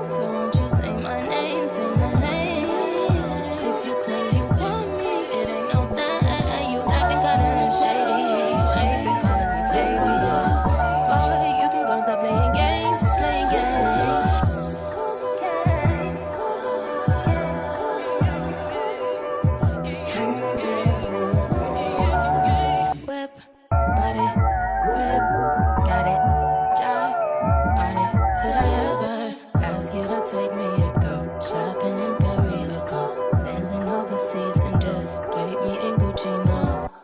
So won't you say my name, say my name? If you claim you want me, it ain't no that. You acting kinda shady. You ain't been calling me baby, boy, you can go stop playing games, playing games. Whip, body, grip, got it, job on it. Did I ever ask you to take me to go shopping in Paris or go sailing overseas and just drape me in Gucci? No.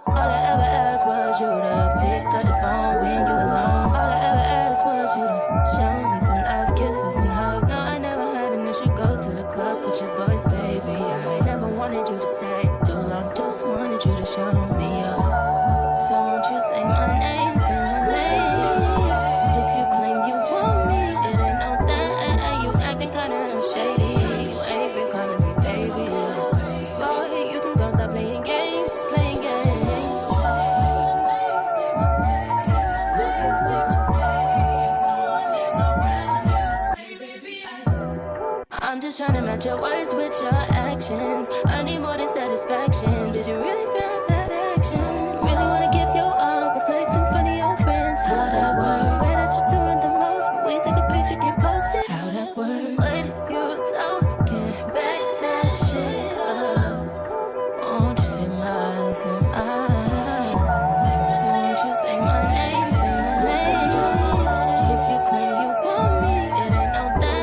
All I ever asked was you to pick up the phone when you alone. All I ever asked was you to show me some love, kisses and hugs. No, I never had an issue. Go to the club with your boys, baby. I never wanted you to stay too long. Just wanted you to show me up. So won't you say my name, say my name? If you claim you want me, it ain't no that. You acting kinda shady. You ain't been calling me baby, boy, you can go stop playing games, playing games. I'm just trying to match your words with your actions. I need more than satisfaction. Did you really feel that action? Really wanna give your all, but flex in front of your friends. How that works? Swear that you're doing the most, but we take a picture, can't post it. How that works? What you talking? Back that shit up. Won't you say my, say my? So won't you say my name, say my name? If you claim you want me, it ain't no that.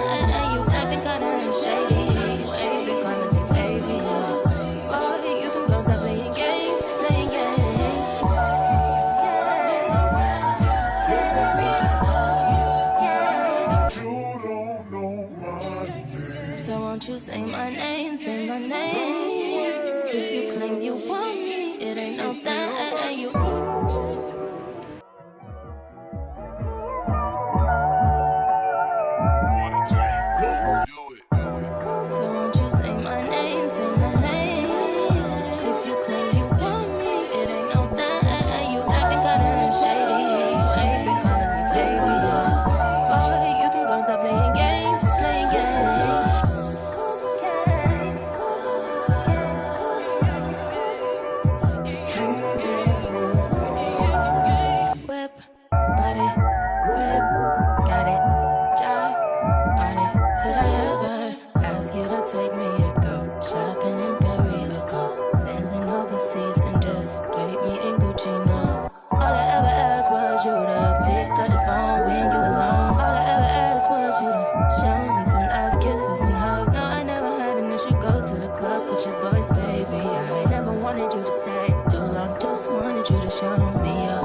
You acting kinda shady. You ain't been calling me baby, boy, you can go stop playing games, playing games. So won't you say my name, say my name? If you claim you want me, it ain't no that. You So won't you say my name, say my name? If you claim you want me, it ain't no that. You acting kinda shady. You ain't been calling me baby, boy, you can go stop playing games, playing games. Whip, body, grip, got it, job on it. Did I ever ask you to take me to go shopping in Paris or go sailing overseas and just drape me in Gucci? No. All I ever asked was you to pick up the phone when you alone. All I ever asked was you to show me some love, kisses and hugs. No, I never had an issue. Go to the club with your boys, baby. I never wanted you to stay too long. Just wanted you to show me up.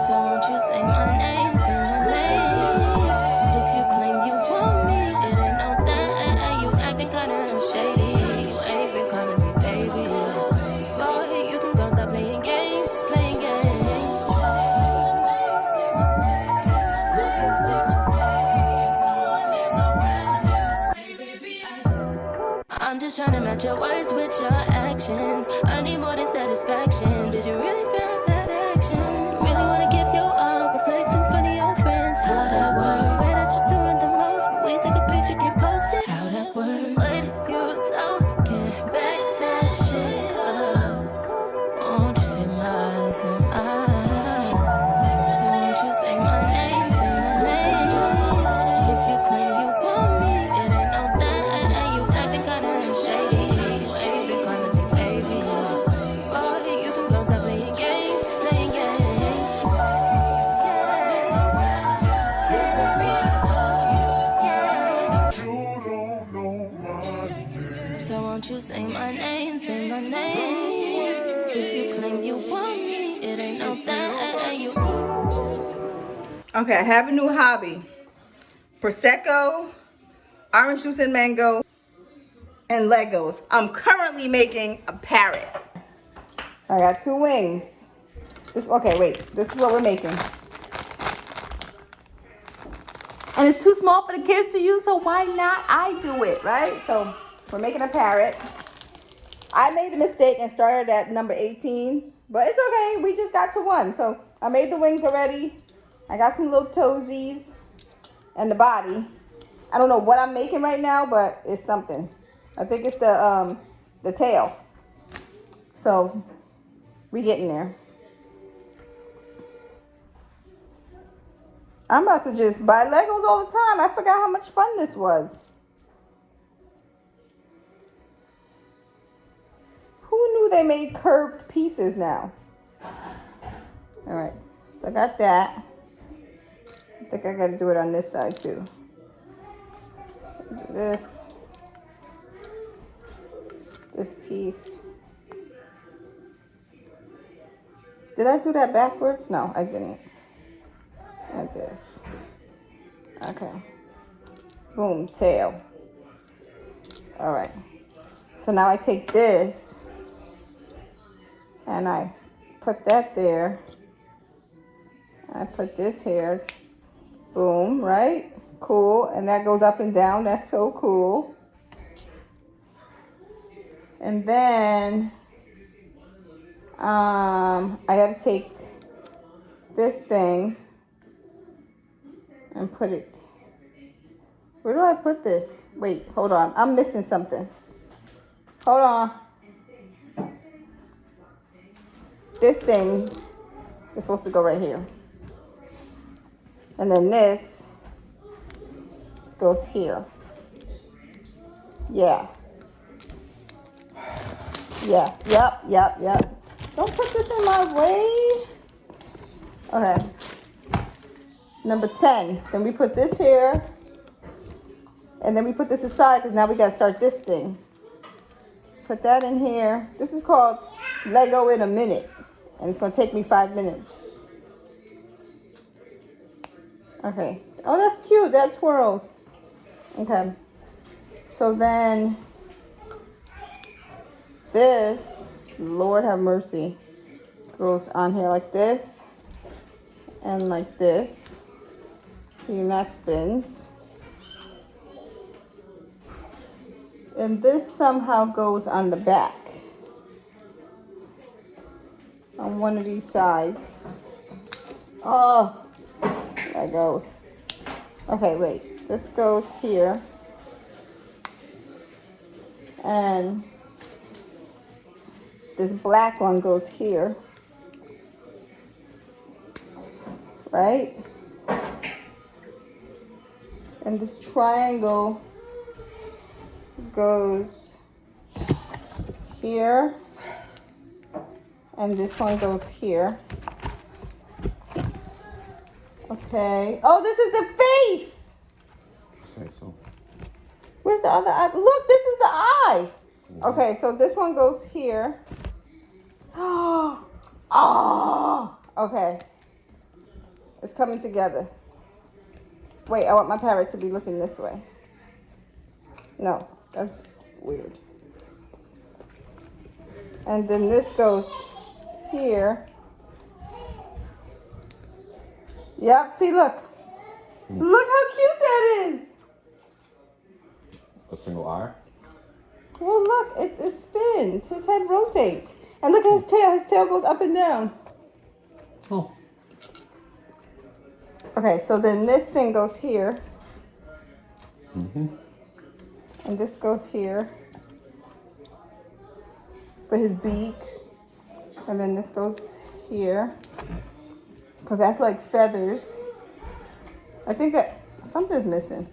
So won't you say my name, say my name? If you claim you want me, it ain't no that. You acting kinda shady. You ain't been calling me baby, boy, you can go stop playing games, playing games. I'm just trying to match your words with your actions. I need more than satisfaction. Did you really feel that action? Really wanna give your all, but flex in front of your friends. How that works? Swear that you're doing the most, but we take a picture, can't post it. How that works? What you talking? Back that shit up. Won't you say my, say my? So won't you say my name, say my name? If you claim you want me, it ain't no that. You acting kinda shady. You ain't been calling me baby, boy, you can go stop playing games, playing games. So won't you say my name, say my name? If you claim you want me, it ain't no that. You. Okay, I have a new hobby. Prosecco, orange juice and mango, and Legos. I'm currently making a parrot. I got 2 wings. Okay, wait. This is what we're making. And it's too small for the kids to use, so why not I do it, right? So we're making a parrot. I made a mistake and started at number 18 But it's okay. We just got to one. So I made the wings already. I got some little toesies and the body. I don't know what I'm making right now, but it's something. I think it's the tail. So we getting there. I'm about to just buy Legos all the time. I forgot how much fun this was. Who knew they made curved pieces now? All right, so I got that. I think I gotta do it on this side too. Do this piece. Did I do that backwards? No, I didn't. Like this. Okay. Boom, tail. All right. So now I take this and I put that there. I put this here. Boom, right? Cool. And that goes up and down. That's so cool. And then I gotta take this thing and put it. Where do I put this? Wait, hold on. I'm missing something. Hold on. This thing is supposed to go right here. And then this goes here. Yeah. Yeah, yep. Don't put this in my way. Okay. Number 10. Then we put this here. And then we put this aside because now we got to start this thing. Put that in here. This is called Lego in a minute. And it's going to take me 5 minutes. Okay. Oh, that's cute. That twirls. Okay. So then this, Lord have mercy, goes on here like this and like this. See, and that spins. And this somehow goes on the back. On one of these sides. Oh, there goes. Okay, wait. This goes here. And this black one goes here. Right? And this triangle goes here. And this one goes here. Okay. Oh, this is the face. Say so. Where's the other eye? Look, this is the eye. Okay, so this one goes here. Oh, okay. It's coming together. Wait, I want my parrot to be looking this way. No, that's weird. And then this goes here. Yep, see, look. Look how cute that is. A single eye? Well, look, it spins. His head rotates. And look at his tail. His tail goes up and down. Oh. Okay, so then this thing goes here. Mm-hmm. And this goes here. For his beak. And then this goes here. Because that's like feathers. I think that something's missing.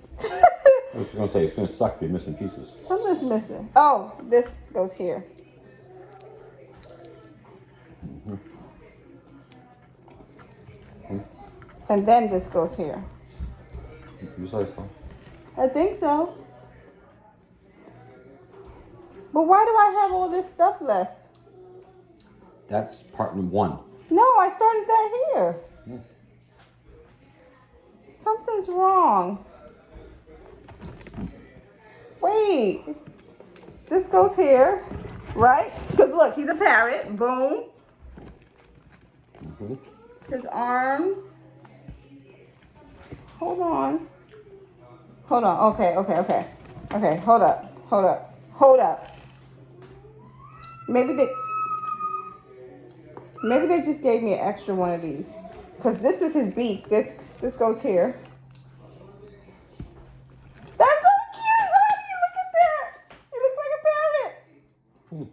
I was going to say, it's going to suck if you're missing pieces. Something's missing. Oh, this goes here. Mm-hmm. And then this goes here. You say so. I think so. But why do I have all this stuff left? That's part one. No, I started that here. Yeah. Something's wrong. Wait. This goes here, right? Because look, he's a parrot. Boom. Mm-hmm. His arms. Hold on. Hold on. Okay. Okay, hold up. Maybe they... Maybe they just gave me an extra one of these. Because this is his beak. This goes here. That's so cute! Honey, look at that! He looks like a parrot.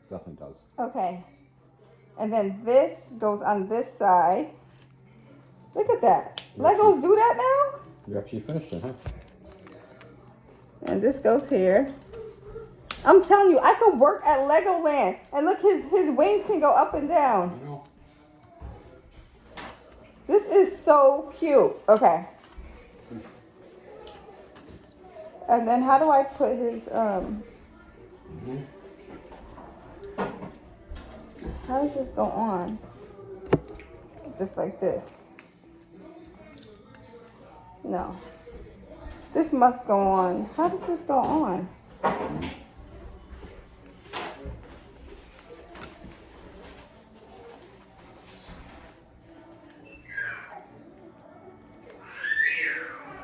Definitely does. Okay. And then this goes on this side. Look at that. Legos do that now? You actually finished it, huh? And this goes here. I'm telling you, I could work at Legoland. And look, his wings can go up and down. I know. This is so cute. Okay. And then how do I put his, how does this go on? Just like this. No. This must go on. How does this go on?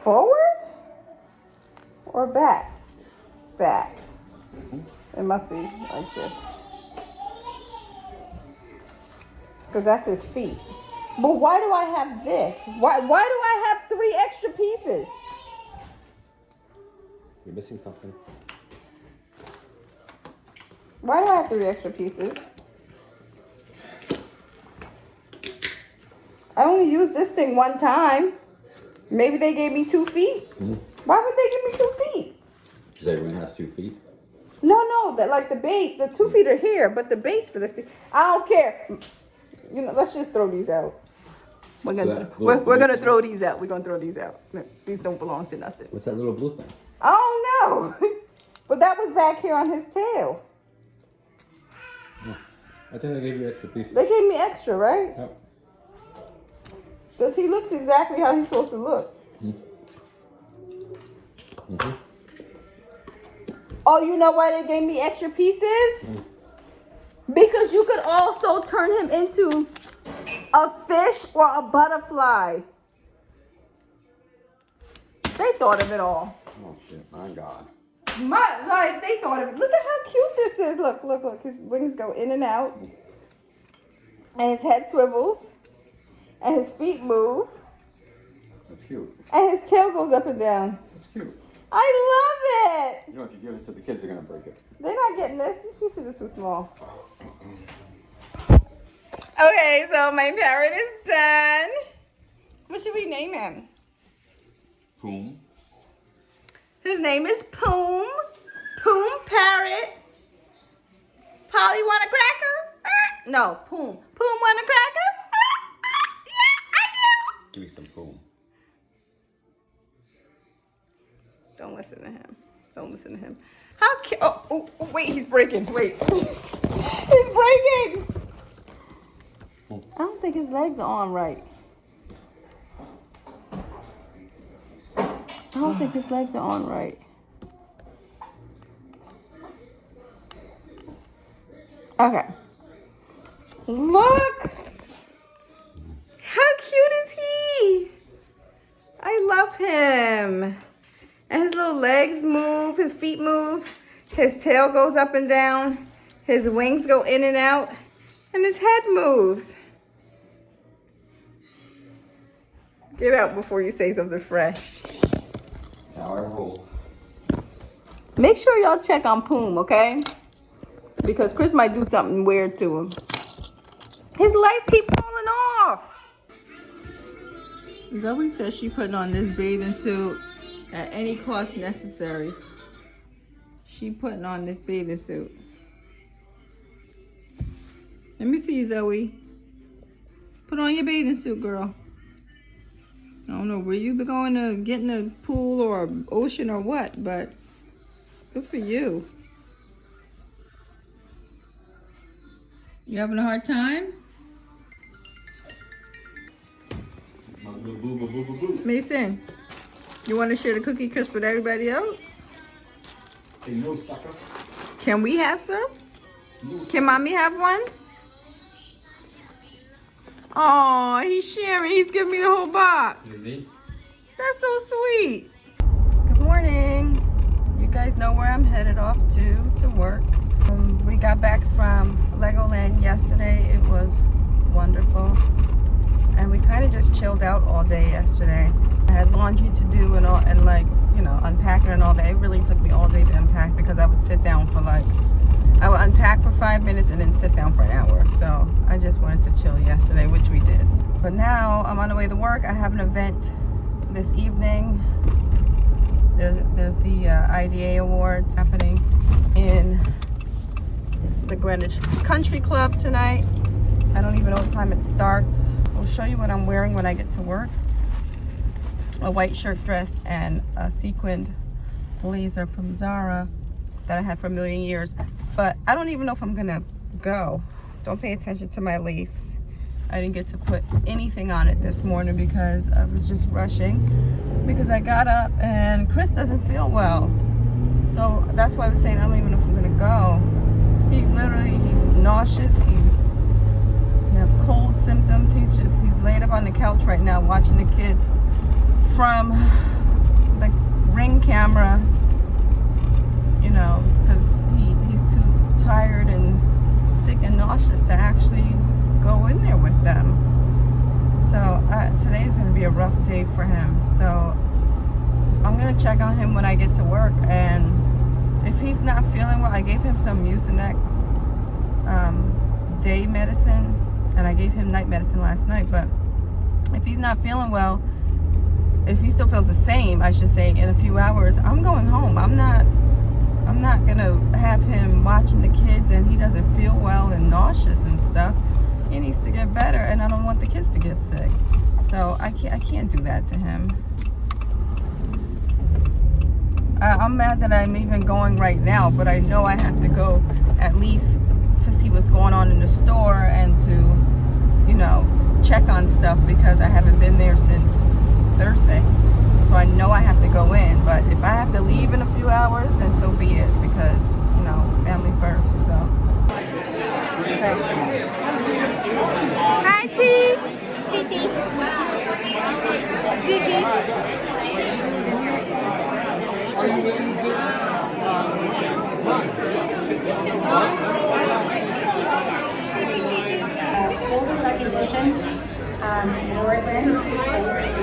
Forward or back? Back. It must be like this. Because that's his feet. But why do I have this? Why do I have 3 extra pieces? You're missing something. Why do I have 3 extra pieces? I only used this thing one time. Maybe they gave me 2 feet. Why would they give me 2 feet? Because everyone has 2 feet. No, that like the base. The 2 feet are here, but the base for the feet. I don't care. You know, let's just throw these out. We're gonna throw these out. We're gonna throw these out. These don't belong to nothing. What's that little blue thing? Oh no! But that was back here on his tail. I think they gave you extra pieces. They gave me extra, right? Yep. Because he looks exactly how he's supposed to look. Oh, you know why they gave me extra pieces? Because you could also turn him into a fish or a butterfly. They thought of it all. Oh shit, my God. They thought of it. Look at how cute this is. Look. His wings go in and out. And his head swivels. And his feet move. That's cute. And his tail goes up and down. That's cute. I love it. You know, if you give it to the kids, they're going to break it. They're not getting this. These pieces are too small. Okay, so my parrot is done. What should we name him? Boom. His name is Poom. Poom Parrot. Polly want a cracker? No, Poom. Poom want a cracker? Yeah, I Give me some boom. do. Don't listen to him. Don't listen to him. How cute. Oh, wait, he's breaking. Wait. He's breaking. I don't think his legs are on right. I don't think his legs are on right. Okay. Look! How cute is he? I love him. And his little legs move, his feet move, his tail goes up and down, his wings go in and out, and his head moves. Get out before you say something fresh. Now I roll. Make sure y'all check on Poom, okay? Because Chris might do something weird to him. His legs keep falling off. Zoe says she putting on this bathing suit at any cost necessary. She putting on this bathing suit. Let me see, Zoe. Put on your bathing suit, girl. I don't know where you be going to get in a pool or ocean or what, but good for you. You having a hard time? Mason, you want to share the cookie crisp with everybody else? Hey, no, sucker. Can we have some? No, Can mommy have one? Oh, he's sharing. He's giving me the whole box. Is he? That's so sweet. Good morning. You guys know where I'm headed off to work. We got back from Legoland yesterday. It was wonderful. And we kind of just chilled out all day yesterday. I had laundry to do and all, and like, you know, unpacking and all that. It really took me all day to unpack because I would sit down for like, I would unpack for 5 minutes and then sit down for an hour. So I just wanted to chill yesterday, which we did. But now I'm on the way to work. I have an event this evening. There's the IDA Awards happening in the Greenwich Country Club tonight. I don't even know what time it starts. I'll show you what I'm wearing when I get to work. A white shirt dress and a sequined blazer from Zara that I had for a million years. But I don't even know if I'm gonna go. Don't pay attention to my lace. I didn't get to put anything on it this morning because I was just rushing. Because I got up and Chris doesn't feel well. So that's why I was saying I don't even know if I'm gonna go. He's nauseous, he has cold symptoms. He's laid up on the couch right now watching the kids from the Ring camera, you know, because he's too tired and sick and nauseous to actually go in there with them. So today is going to be a rough day for him. So I'm going to check on him when I get to work. And if he's not feeling well, I gave him some Mucinex day medicine. And I gave him night medicine last night. But if he's not feeling well, if he still feels the same, I should say, in a few hours, I'm going home. I'm not gonna have him watching the kids and he doesn't feel well and nauseous and stuff. He needs to get better, and I don't want the kids to get sick. So I can't do that to him. I'm mad that I'm even going right now, but I know I have to go at least to see what's going on in the store and to, you know, check on stuff because I haven't been there since Thursday. So I know I have to go in, but if I have to leave in a few hours, then so be it, because, you know, family first. So hi, T. Titi. Gigi. Golden recognition, Portland goes to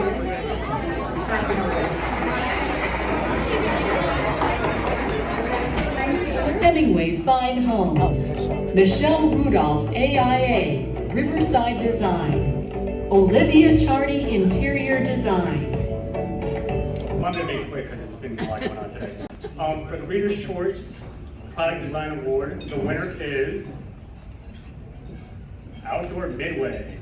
Hemingway Fine Homes, Michelle Rudolph AIA, Riverside Design, Olivia Chardy Interior Design. I'm gonna make it quick because it's been a lot going on today. For the Reader's Choice Product Design Award, the winner is Outdoor Midway.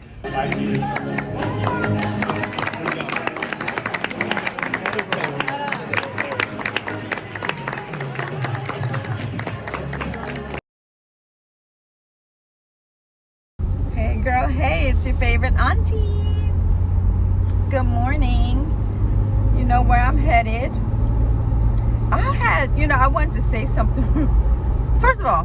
Hey girl, hey, it's your favorite auntie. Good morning. You know where I'm headed. I wanted to say something. First of all,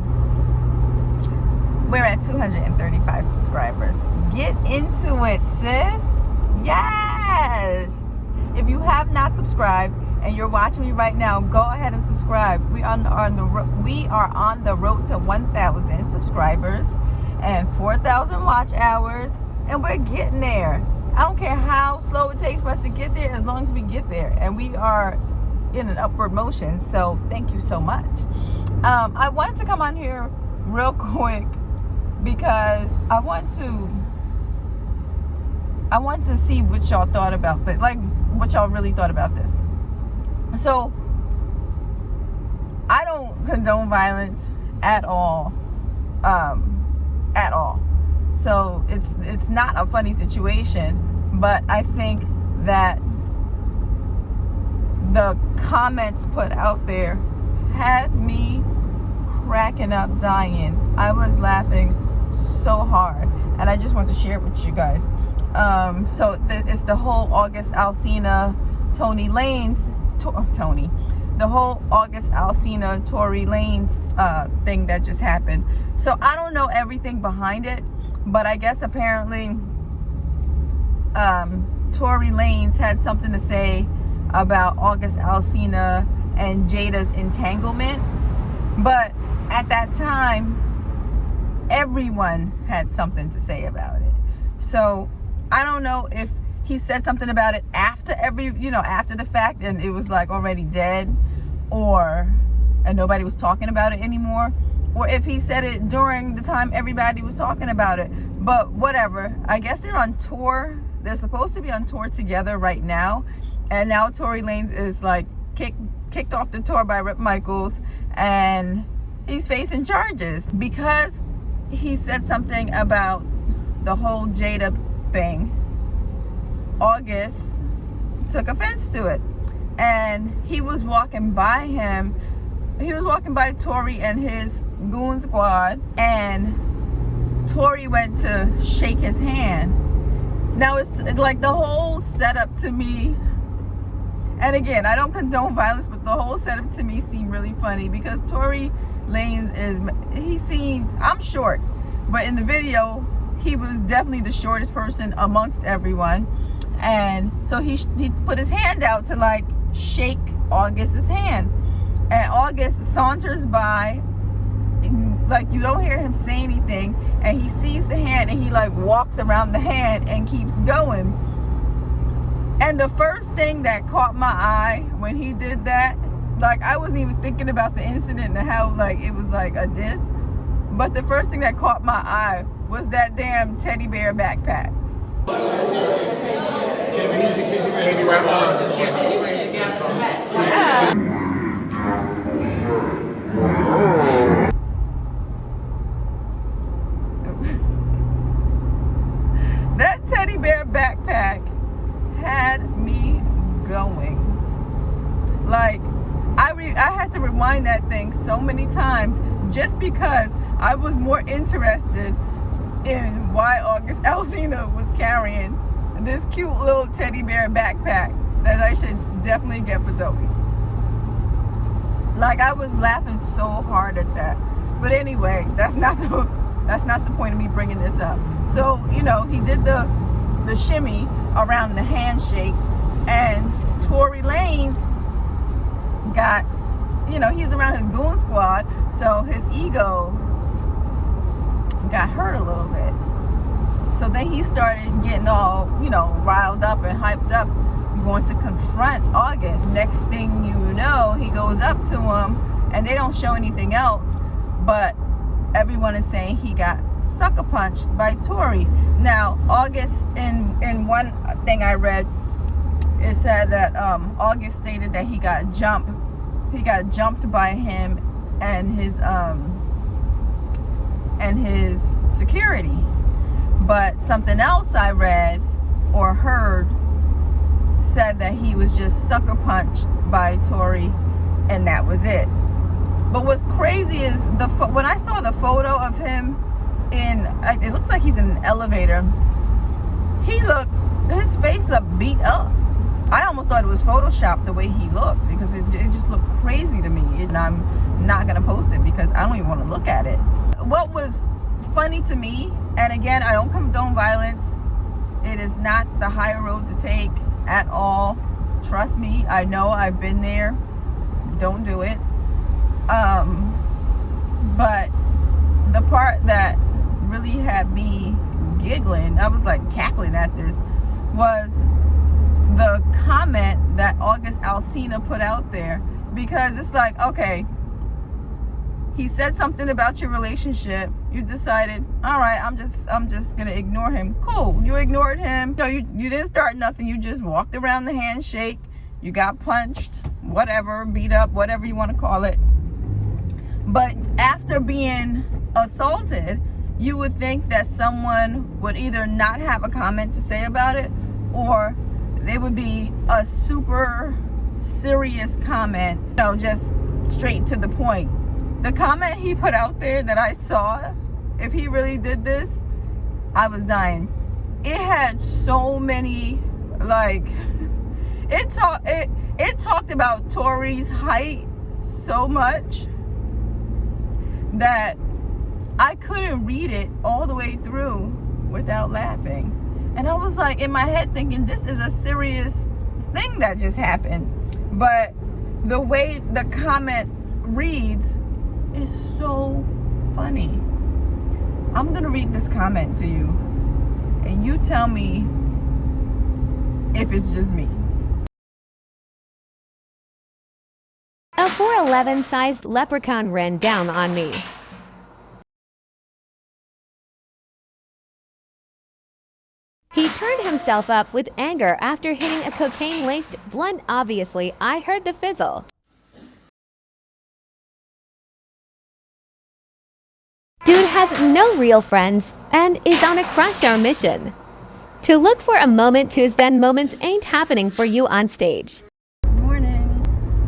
we're at 235 subscribers. Get into it, sis. Yes. If you have not subscribed and you're watching me right now, go ahead and subscribe. We are on the road to 1,000 subscribers and 4,000 watch hours, and we're getting there. I don't care how slow it takes for us to get there, as long as we get there, and we are in an upward motion. So thank you so much. I wanted to come on here real quick because I want to see what y'all thought about this, like what y'all really thought about this. So I don't condone violence at all. At all. So it's not a funny situation, but I think that the comments put out there had me cracking up, dying. I was laughing so hard, and I just want to share it with you guys. So it's the whole August Alsina, the whole August Alsina, Tory Lanez thing that just happened. So I don't know everything behind it, but I guess apparently Tory Lanez had something to say about August Alsina and Jada's entanglement. But at that time, everyone had something to say about it. So I don't know if he said something about it after after the fact, and it was like already dead, and nobody was talking about it anymore, or if he said it during the time everybody was talking about it. But whatever. I guess they're on tour. They're supposed to be on tour together right now, and now Tory Lanez is like kicked off the tour by Rip Michaels, and he's facing charges because he said something about the whole Jada thing. August took offense to it, and he was walking by Tory and his goon squad, and Tory went to shake his hand. Now it's like the whole setup to me, and again, I don't condone violence, but the whole setup to me seemed really funny because Tory Lanez I'm short, but in the video, he was definitely the shortest person amongst everyone. And so he put his hand out to like shake August's hand. And August saunters by, like you don't hear him say anything, and he sees the hand and he like walks around the hand and keeps going. And the first thing that caught my eye when he did that, like I wasn't even thinking about the incident and how like it was like a diss, but the first thing that caught my eye was that damn teddy bear backpack. That teddy bear backpack had me going. Like I had to rewind that thing so many times just because I was more interested in why Alsina was carrying this cute little teddy bear backpack that I should definitely get for Zoe. Like I was laughing so hard at that. But anyway, that's not the point of me bringing this up. So, he did the shimmy around the handshake, and Tory Lanez got, he's around his goon squad, so his ego got hurt a little bit. So then he started getting all, riled up and hyped up, going to confront August. Next thing you know, he goes up to him, and they don't show anything else, but everyone is saying he got sucker punched by Tory. Now, August, in one thing I read, it said that August stated that he got jumped by him and his security. But something else I read or heard said that he was just sucker punched by Tory, and that was it. But what's crazy is when I saw the photo of him it looks like he's in an elevator. His face looked beat up. I almost thought it was Photoshopped the way he looked, because it just looked crazy to me. And I'm not gonna post it because I don't even want to look at it. What was funny to me, and again, I don't condone violence. It is not the higher road to take at all. Trust me, I know, I've been there. Don't do it. But the part that really had me giggling, I was like cackling at this, was the comment that August Alsina put out there. Because it's like, okay, he said something about your relationship. You decided, all right, I'm just gonna ignore him. Cool, you ignored him. No, you didn't start nothing. You just walked around the handshake. You got punched, whatever, beat up, whatever you want to call it. But after being assaulted, you would think that someone would either not have a comment to say about it, or they would be a super serious comment, just straight to the point. The comment he put out there that I saw, if he really did this, I was dying. It had so many, like, it talked about Tory's height so much that I couldn't read it all the way through without laughing. And I was like in my head thinking, this is a serious thing that just happened. But the way the comment reads, is so funny. I'm gonna read this comment to you, and you tell me if it's just me. A 4'11" leprechaun ran down on me. He turned himself up with anger after hitting a cocaine-laced blunt. Obviously, I heard the fizzle. Dude has no real friends and is on a crash hour mission. To look for a moment, cause then moments ain't happening for you on stage. Good morning.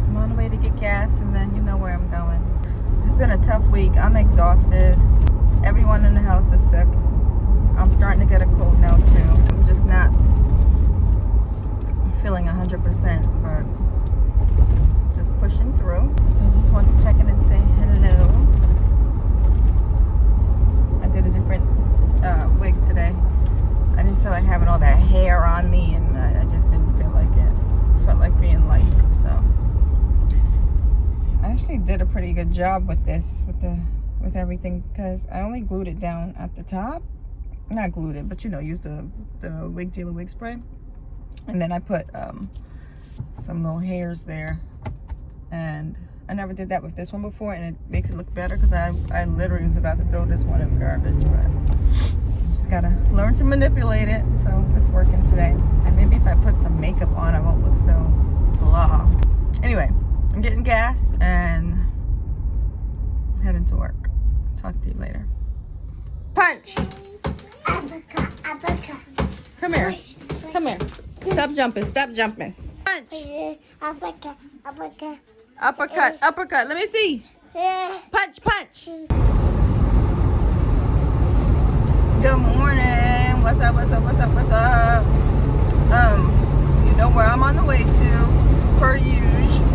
I'm on the way to get gas, and then you know where I'm going. It's been a tough week. I'm exhausted. Everyone in the house is sick. I'm starting to get a cold now too. I'm just not feeling 100%, but just pushing through. So I just want to check in and say hello. I did a different wig today. I didn't feel like having all that hair on me, and I just didn't feel like it. Just felt like being light. So I actually did a pretty good job with this, with everything, because I only glued it down at the top. Not glued it, but you know, used the Wig Dealer wig spray, and then I put some little hairs there. And I never did that with this one before, and it makes it look better, because I literally was about to throw this one in the garbage, but just gotta learn to manipulate it. So it's working today, and maybe if I put some makeup on, I won't look so blah. Anyway, I'm getting gas and heading to work. Talk to you later. Punch. Come here. Come here. Stop jumping. Stop jumping. Punch. Uppercut. Uppercut. Let me see. Punch. Punch. Good morning. What's up? What's up? What's up? What's up? You know where I'm on the way to, per usual.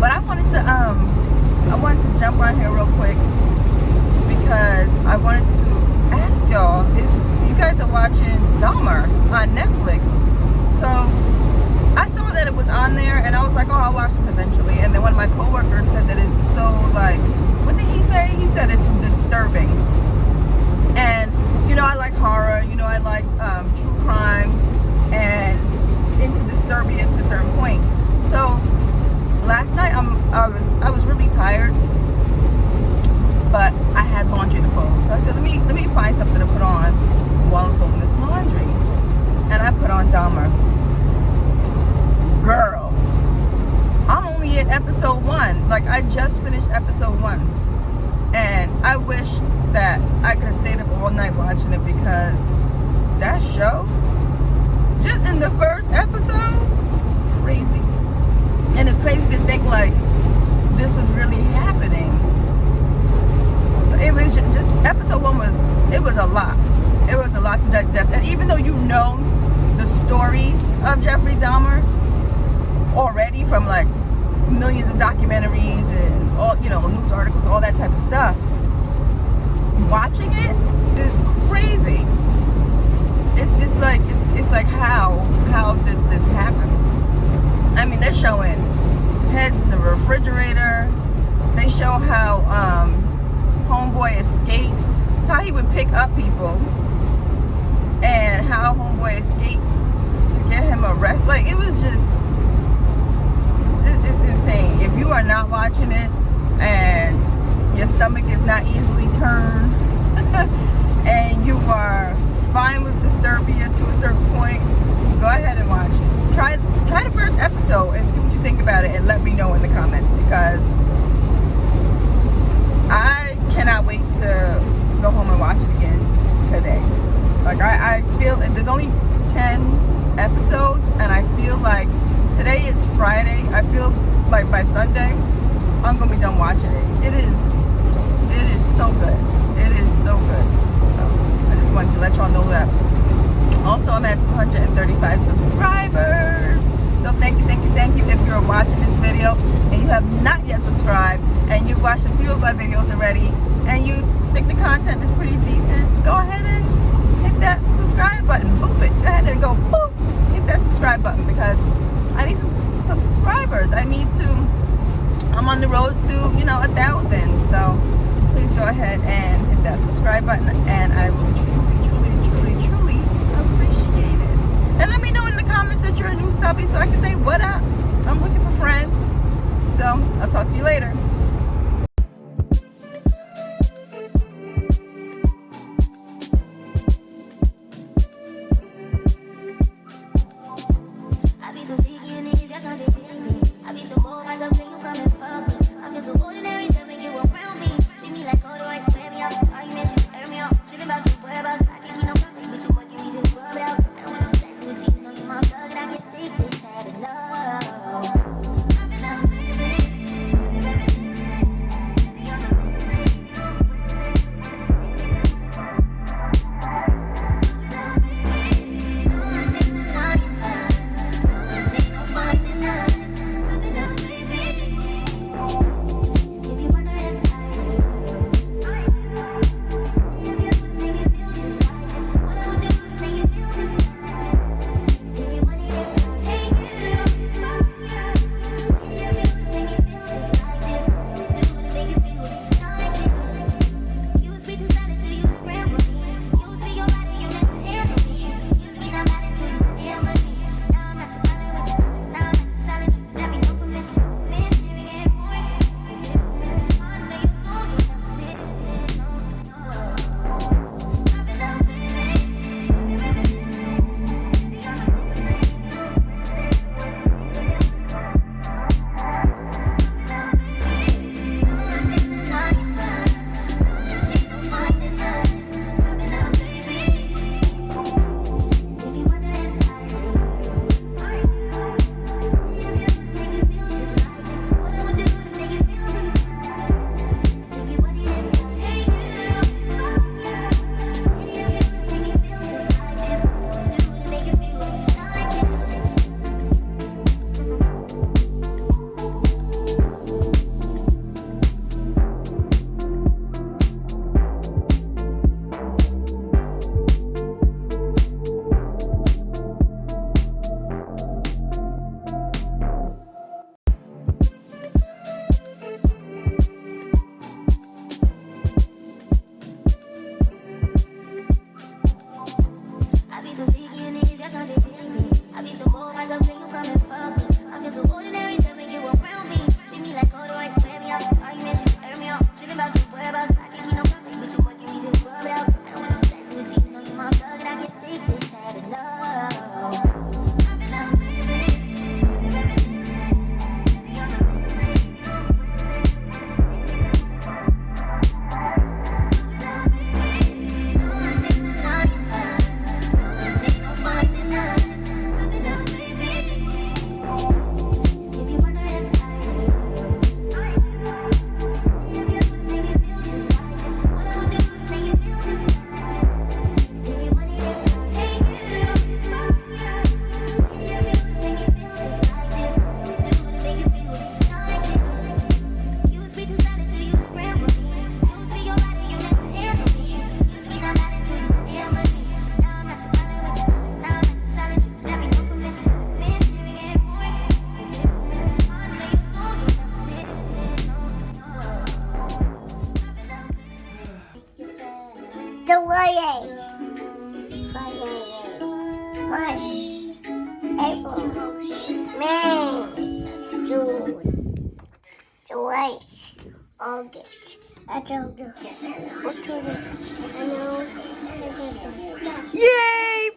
But I wanted to jump on here real quick because I wanted to ask y'all if you guys are watching Dahmer on Netflix. So I saw that it was on there, and I was like, oh, I'll watch this eventually. And then one of my coworkers said that it's so, like, what did he say? He said it's disturbing. And you know, I like horror, you know, I like true crime, and into disturbia to a certain point. So last night I was really tired, but I had laundry to fold. So I said, let me find something to put on while I'm folding this laundry. And I put on Dahmer. Girl, I'm only at episode 1. Like, I just finished episode 1. And I wish that I could have stayed up all night watching it, because that show, just in the first episode, crazy. And it's crazy to think, like, this was really happening. It was just episode 1 was a lot. It was a lot to digest. And even though you know the story of Jeffrey Dahmer already from, like, millions of documentaries and all, you know, news articles, all that type of stuff, watching it is crazy. It's like how did this happen? I mean, they're showing heads in the refrigerator. They show how Homeboy escaped, how he would pick up people, and how Homeboy escaped to get him arrested. Like, it was just, it's insane. If you are not watching it and your stomach is not easily turned and you are fine with disturbia to a certain point, go ahead and watch it. Try the first episode and see what you think about it, and let me know in the comments, because I cannot wait to go home and watch it again today. Like, I feel there's only 10 episodes, and I feel like today is Friday. I feel like by Sunday I'm gonna be done watching it. It is so good. It is so good. So I just wanted to let y'all know that. Also, I'm at 235 subscribers. So thank you. If you're watching this video and you have not yet subscribed, and you've watched a few of my videos already, and you think the content is pretty decent, go ahead and hit that subscribe button. Boop it. Go ahead and go boop. Hit that subscribe button, because I need some subscribers. I'm on the road to, 1,000. so I can say what up. I'm looking for friends. So I'll talk to you later. I be so sick of you niggas, y'all contradict me. I be so bold myself, then you come and fuck me. I feel so ordinary, stuff make you around me. Treat me like Bodywave, wear me out. Arguments, you air me out. Tripping about your whereabouts. I can't keep no contact with you, but you need to rub it out. I don't want no sex with you, know you my plug, and I get sick this habit, no. March, April, May, June, July, August, October, October, Yay!